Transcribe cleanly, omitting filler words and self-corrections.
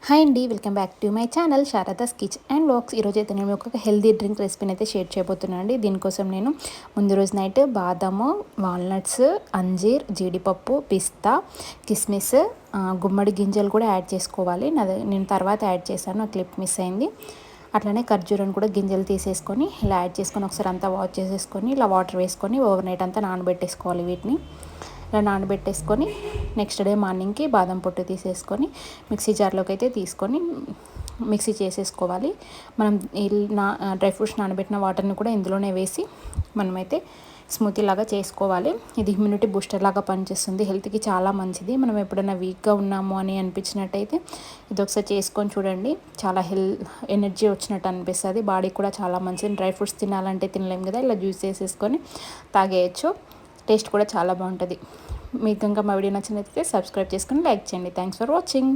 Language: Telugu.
హాయ్ అండి, welcome back to my channel Sharada's kitchen and vlogs. ఈరోజు అయితే నేను ఒక హెల్దీ డ్రింక్ రెసిపీని అయితే షేర్ చేయబోతున్నాను అండి. దీనికోసం నేను ముందు రోజు నైట్ బాదము, వాల్నట్స్, అంజీర్, జీడిపప్పు, పిస్తా, కిస్మిస్, గుమ్మడి గింజలు కూడా యాడ్ చేసుకోవాలి. నేను తర్వాత యాడ్ చేశాను, ఆ క్లిప్ మిస్ అయింది. అట్లనే ఖర్జూరం కూడా గింజలు తీసేసుకొని ఇలా యాడ్ చేసుకొని ఒకసారి అంతా వాష్ చేసేసుకొని ఇలా వాటర్ వేసుకొని ఓవర్ నైట్ అంతా నానబెట్టేసుకోవాలి. వీటిని ఇలా నానబెట్టేసుకొని నెక్స్ట్ డే మార్నింగ్కి బాదం పొట్టు తీసేసుకొని మిక్సీ జార్లోకి అయితే తీసుకొని మిక్సీ చేసేసుకోవాలి. మనం డ్రై ఫ్రూట్స్ నానబెట్టిన వాటర్ని కూడా ఇందులోనే వేసి మనమైతే స్మూతీ లాగా చేసుకోవాలి. ఇది ఇమ్యూనిటీ బూస్టర్ లాగా పనిచేస్తుంది, హెల్త్కి చాలా మంచిది. మనం ఎప్పుడైనా వీక్గా ఉన్నాము అని అనిపించినట్టయితే ఇది ఒకసారి చేసుకొని చూడండి. చాలా ఎనర్జీ వచ్చినట్టు అనిపిస్తుంది, బాడీ కూడా చాలా మంచిది. డ్రై ఫ్రూట్స్ తినాలంటే తినలేము కదా, ఇలా జ్యూస్ చేసేసుకొని తాగేయచ్చు. టేస్ట్ కూడా చాలా బాగుంటుంది. మీకు కనుక మా వీడియో నచ్చినట్లయితే సబ్స్క్రైబ్ చేసుకొని లైక్ చేయండి. Thanks for watching.